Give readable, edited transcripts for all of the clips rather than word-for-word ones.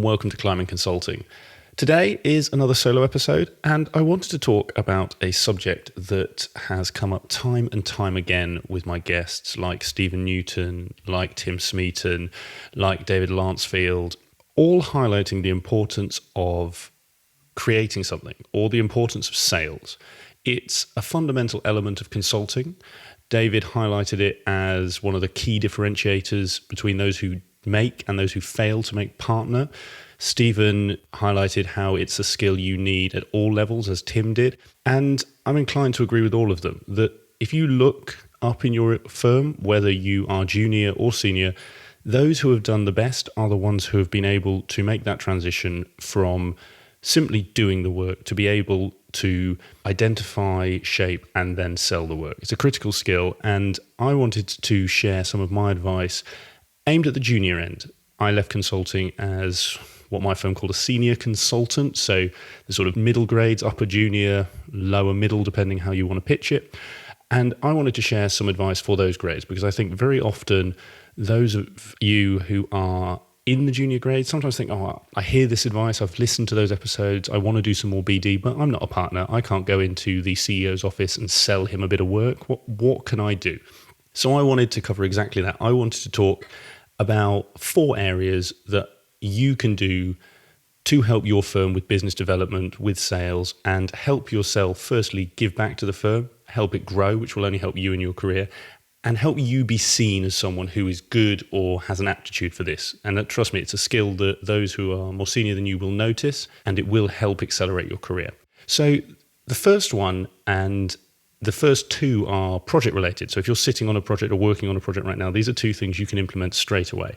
and welcome to Climbing Consulting. Today is another solo episode, and I wanted to talk about a subject that has come up time and time again with my guests like Stephen Newton, like Tim Smeaton, like David Lancefield, all highlighting the importance of creating something or the importance of sales. It's a fundamental element of consulting. David highlighted it as one of the key differentiators between those who make and those who fail to make partner. Stephen highlighted how it's a skill you need at all levels, as Tim did. And I'm inclined to agree with all of them, that if you look up in your firm, whether you are junior or senior, those who have done the best are the ones who have been able to make that transition from simply doing the work to be able to identify, shape, and then sell the work. It's a critical skill, and I wanted to share some of my advice aimed at the junior end. I left consulting as what my firm called a senior consultant, so the sort of middle grades, upper junior, lower middle, depending how you want to pitch it. And I wanted to share some advice for those grades, because I think very often those of you who are in the junior grade sometimes think, oh, I hear this advice, I've listened to those episodes, I want to do some more BD, but I'm not a partner. I can't go into the CEO's office and sell him a bit of work. What can I do? So I wanted to cover exactly that. I wanted to talk about 4 areas that you can do to help your firm with business development, with sales, and help yourself firstly give back to the firm, help it grow, which will only help you in your career, and help you be seen as someone who is good or has an aptitude for this. And trust me, it's a skill that those who are more senior than you will notice, and it will help accelerate your career. So the first one, and the first 2 are project related. So if you're sitting on a project or working on a project right now, these are 2 things you can implement straight away.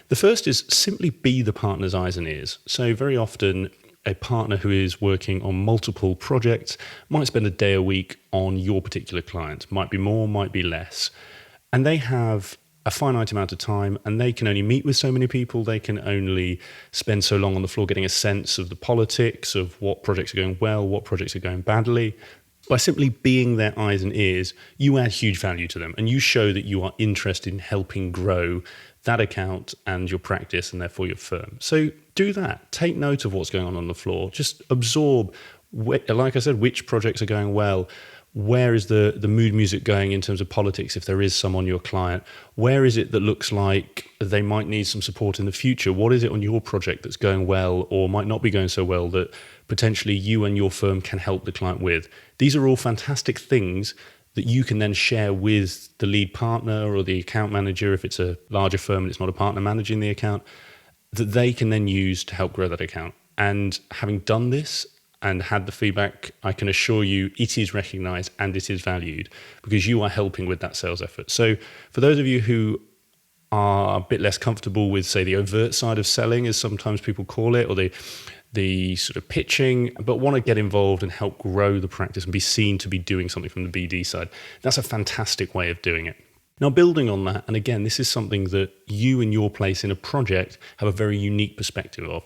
The first is simply be the partner's eyes and ears. So very often a partner who is working on multiple projects might spend a day a week on your particular client. Might be more, might be less. And they have a finite amount of time, and they can only meet with so many people. They can only spend so long on the floor getting a sense of the politics, of what projects are going well, what projects are going badly. By simply being their eyes and ears, you add huge value to them, and you show that you are interested in helping grow that account and your practice, and therefore your firm. So do that. Take note of what's going on the floor. Just absorb, like I said, which projects are going well. Where is the mood music going in terms of politics, if there is some on your client? Where is it that looks like they might need some support in the future? What is it on your project that's going well or might not be going so well that potentially you and your firm can help the client with? These are all fantastic things that you can then share with the lead partner or the account manager, if it's a larger firm and it's not a partner managing the account, that they can then use to help grow that account. And having done this and had the feedback, I can assure you it is recognized and it is valued, because you are helping with that sales effort. So for those of you who are a bit less comfortable with, say, the overt side of selling, as sometimes people call it, or the sort of pitching, but want to get involved and help grow the practice and be seen to be doing something from the BD side, that's a fantastic way of doing it. Now, building on that, and again, this is something that you in your place in a project have a very unique perspective of.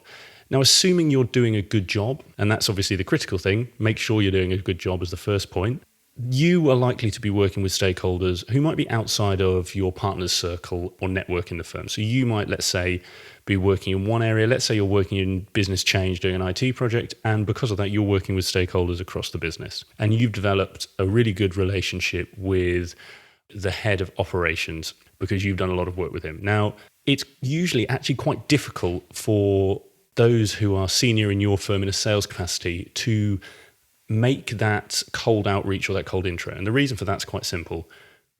Now, assuming you're doing a good job, and that's obviously the critical thing, make sure you're doing a good job as the first point. You are likely to be working with stakeholders who might be outside of your partner's circle or network in the firm. So you might, let's say, be working in one area. Let's say you're working in business change, doing an IT project, and because of that, you're working with stakeholders across the business. And you've developed a really good relationship with the head of operations because you've done a lot of work with him. Now, it's usually actually quite difficult for those who are senior in your firm in a sales capacity to make that cold outreach or that cold intro. And the reason for that's quite simple.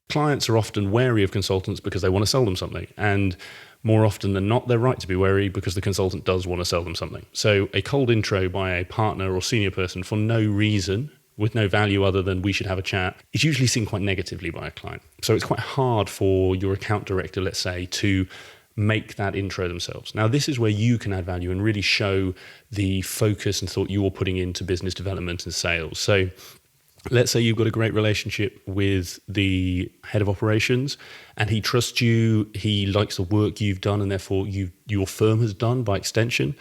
Clients are often wary of consultants because they want to sell them something. And more often than not, they're right to be wary because the consultant does want to sell them something. So a cold intro by a partner or senior person for no reason, with no value other than we should have a chat, is usually seen quite negatively by a client. So it's quite hard for your account director, let's say, to make that intro themselves. Now, this is where you can add value and really show the focus and thought you're putting into business development and sales. So let's say you've got a great relationship with the head of operations and he trusts you, he likes the work you've done and therefore your firm has done by extension.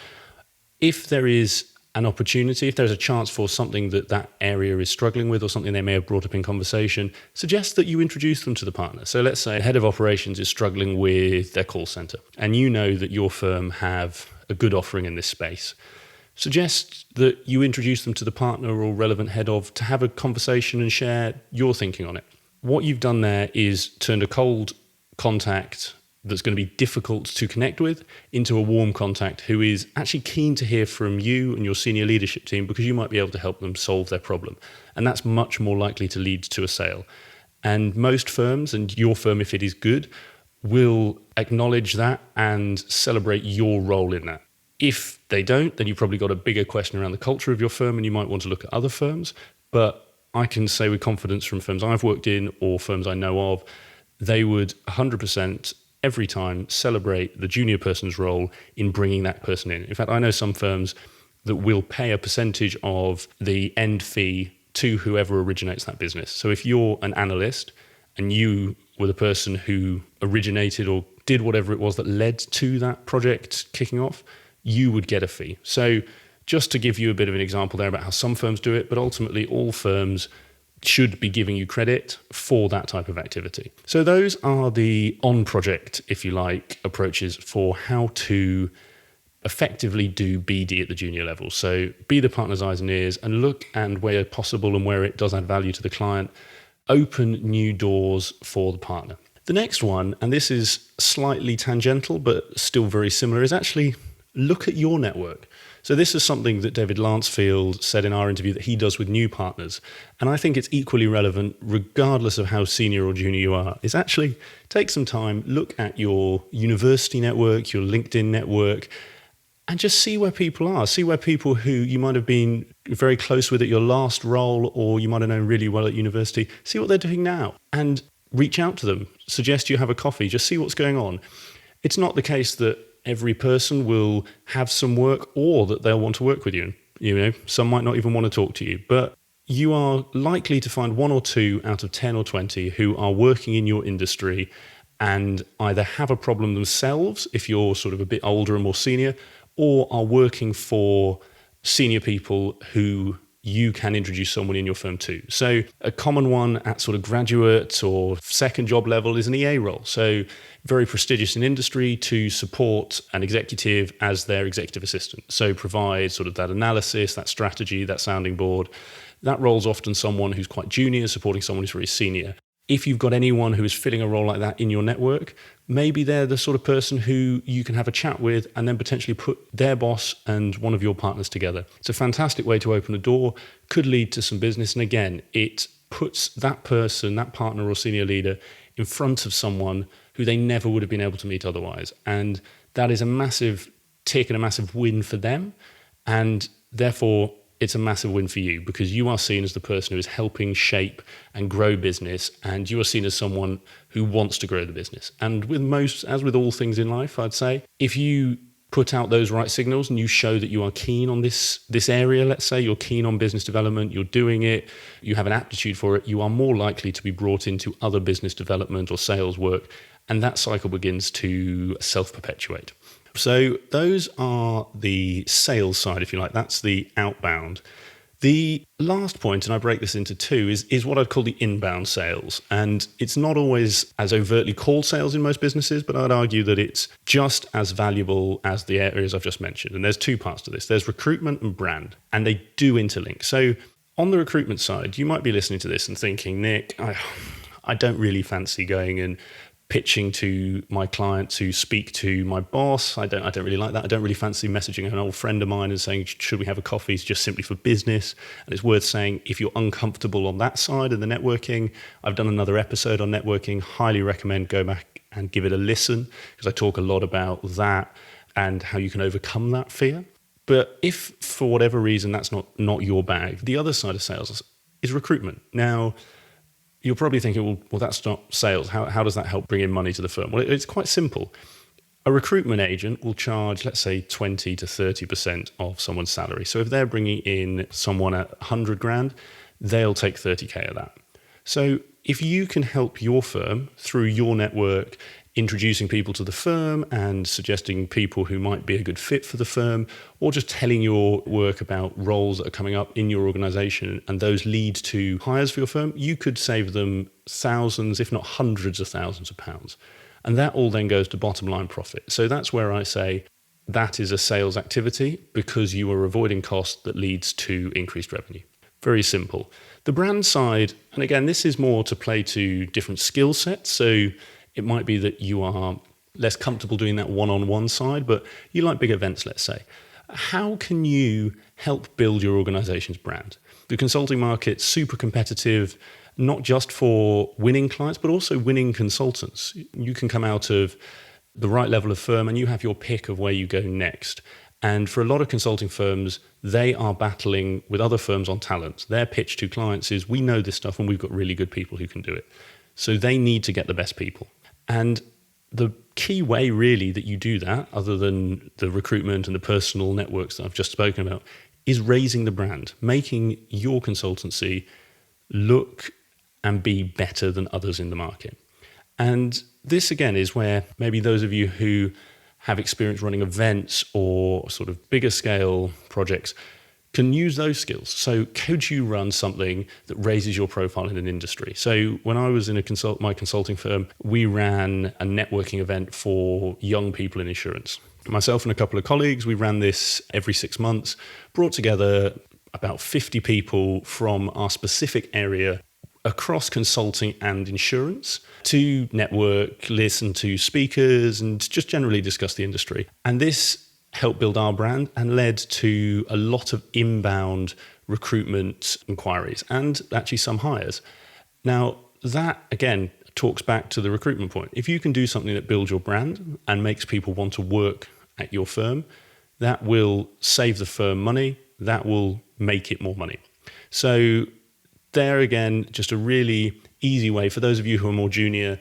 If there is an opportunity, if there's a chance for something that area is struggling with or something they may have brought up in conversation, suggest that you introduce them to the partner. So let's say a head of operations is struggling with their call center and you know that your firm have a good offering in this space. Suggest that you introduce them to the partner or relevant head of to have a conversation and share your thinking on it. What you've done there is turned a cold contact that's going to be difficult to connect with into a warm contact who is actually keen to hear from you and your senior leadership team, because you might be able to help them solve their problem. And that's much more likely to lead to a sale. And most firms, and your firm if it is good, will acknowledge that and celebrate your role in that. If they don't, then you've probably got a bigger question around the culture of your firm, and you might want to look at other firms. But I can say with confidence from firms I've worked in or firms I know of, they would 100% every time celebrate the junior person's role in bringing that person in. In fact, I know some firms that will pay a percentage of the end fee to whoever originates that business. So if you're an analyst and you were the person who originated or did whatever it was that led to that project kicking off, you would get a fee. So just to give you a bit of an example there about how some firms do it, but ultimately all firms should be giving you credit for that type of activity. So those are the on-project, if you like, approaches for how to effectively do BD at the junior level. So be the partner's eyes and ears and look, and where possible and where it does add value to the client, open new doors for the partner. The next one, and this is slightly tangential but still very similar, is actually look at your network. So this is something that David Lancefield said in our interview that he does with new partners. And I think it's equally relevant regardless of how senior or junior you are, is actually take some time, look at your university network, your LinkedIn network, and just see where people are. See where people who you might have been very close with at your last role, or you might have known really well at university, see what they're doing now and reach out to them. Suggest you have a coffee, just see what's going on. It's not the case that every person will have some work or that they'll want to work with you. You know, some might not even want to talk to you, but you are likely to find 1 or 2 out of 10 or 20 who are working in your industry and either have a problem themselves if you're sort of a bit older and more senior, or are working for senior people who you can introduce someone in your firm to. So a common one at sort of graduate or second job level is an EA role. So very prestigious in industry to support an executive as their executive assistant. So provide sort of that analysis, that strategy, that sounding board. That role's often someone who's quite junior supporting someone who's very senior. If you've got anyone who is filling a role like that in your network, maybe they're the sort of person who you can have a chat with and then potentially put their boss and one of your partners together. It's a fantastic way to open a door, could lead to some business. And again, it puts that person, that partner or senior leader in front of someone who they never would have been able to meet otherwise. And that is a massive tick and a massive win for them. And therefore, it's a massive win for you because you are seen as the person who is helping shape and grow business, and you are seen as someone who wants to grow the business. And with most, as with all things in life, I'd say, if you put out those right signals and you show that you are keen on this area, let's say you're keen on business development, you're doing it, you have an aptitude for it, you are more likely to be brought into other business development or sales work, and that cycle begins to self-perpetuate. So those are the sales side, if you like. That's the outbound. The last point, and I break this into 2, is what I'd call the inbound sales. And it's not always as overtly called sales in most businesses, but I'd argue that it's just as valuable as the areas I've just mentioned. And there's 2 parts to this. There's recruitment and brand, and they do interlink. So on the recruitment side, you might be listening to this and thinking, Nick, I don't really fancy going and pitching to my client to speak to my boss. I don't really like that. I don't really fancy messaging an old friend of mine and saying, should we have a coffee? It's just simply for business. And it's worth saying, if you're uncomfortable on that side of the networking, I've done another episode on networking. Highly recommend go back and give it a listen, because I talk a lot about that and how you can overcome that fear. But if for whatever reason that's not your bag, the other side of sales is recruitment. Now, you're probably thinking, well, that's not sales. How does that help bring in money to the firm? Well, it's quite simple. A recruitment agent will charge, let's say, 20 to 30% of someone's salary. So if they're bringing in someone at 100 grand, they'll take 30K of that. So if you can help your firm through your network, introducing people to the firm and suggesting people who might be a good fit for the firm, or just telling your work about roles that are coming up in your organization, and those lead to hires for your firm, you could save them thousands, if not hundreds of thousands of pounds. And that all then goes to bottom line profit. So that's where I say, that is a sales activity because you are avoiding cost that leads to increased revenue. Very simple. The brand side, and again, this is more to play to different skill sets. So it might be that you are less comfortable doing that one-on-one side, but you like big events, let's say. How can you help build your organization's brand? The consulting market's super competitive, not just for winning clients, but also winning consultants. You can come out of the right level of firm and you have your pick of where you go next. And for a lot of consulting firms, they are battling with other firms on talent. Their pitch to clients is, we know this stuff and we've got really good people who can do it. So they need to get the best people. And the key way really that you do that, other than the recruitment and the personal networks that I've just spoken about, is raising the brand, making your consultancy look and be better than others in the market. And this again is where maybe those of you who have experience running events or sort of bigger scale projects can use those skills. So could you run something that raises your profile in an industry? So when I was in my consulting firm, we ran a networking event for young people in insurance. Myself and a couple of colleagues, we ran this every 6 months, brought together about 50 people from our specific area across consulting and insurance to network, listen to speakers, and just generally discuss the industry. And this helped build our brand and led to a lot of inbound recruitment inquiries and actually some hires. Now, that again talks back to the recruitment point. If you can do something that builds your brand and makes people want to work at your firm, that will save the firm money, that will make it more money. So there again, just a really easy way for those of you who are more junior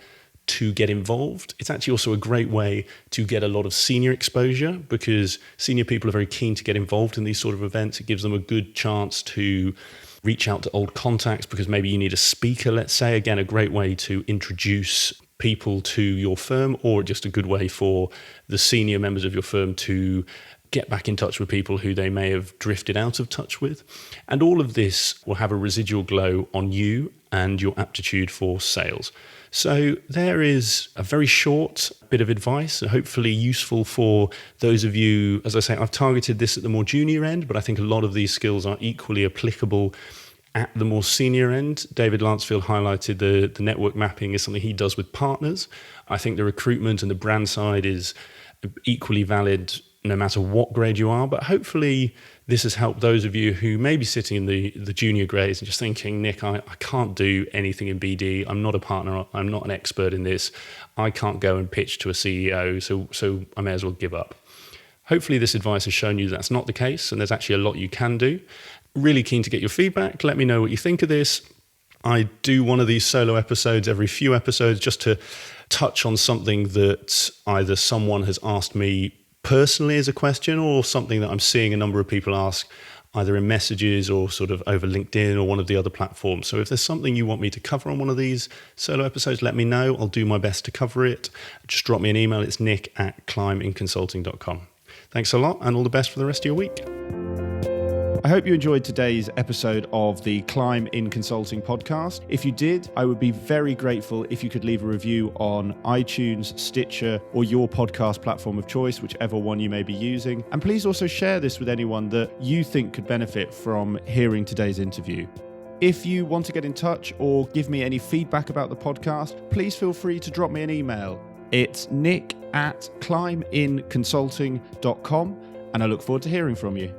to get involved. It's actually also a great way to get a lot of senior exposure because senior people are very keen to get involved in these sort of events. It gives them a good chance to reach out to old contacts because maybe you need a speaker, let's say. Again, a great way to introduce people to your firm, or just a good way for the senior members of your firm to get back in touch with people who they may have drifted out of touch with. And all of this will have a residual glow on you and your aptitude for sales. So there is a very short bit of advice, hopefully useful for those of you. As I say, I've targeted this at the more junior end, but I think a lot of these skills are equally applicable at the more senior end. David Lancefield highlighted the network mapping is something he does with partners. I think the recruitment and the brand side is equally valid no matter what grade you are, but hopefully this has helped those of you who may be sitting in the junior grades and just thinking, Nick, I can't do anything in BD. I'm not a partner. I'm not an expert in this. I can't go and pitch to a CEO, so I may as well give up. Hopefully this advice has shown you that's not the case and there's actually a lot you can do. Really keen to get your feedback. Let me know what you think of this. I do one of these solo episodes every few episodes just to touch on something that either someone has asked me personally as a question or something that I'm seeing a number of people ask either in messages or sort of over LinkedIn or one of the other platforms. So if there's something you want me to cover on one of these solo episodes, let me know. I'll do my best to cover it. Just drop me an email. It's nick@climbinconsulting.com. Thanks a lot and all the best for the rest of your week. I hope you enjoyed today's episode of the Climb in Consulting podcast. If you did, I would be very grateful if you could leave a review on iTunes, Stitcher, or your podcast platform of choice, whichever one you may be using. And please also share this with anyone that you think could benefit from hearing today's interview. If you want to get in touch or give me any feedback about the podcast, please feel free to drop me an email. It's nick@climbinconsulting.com, and I look forward to hearing from you.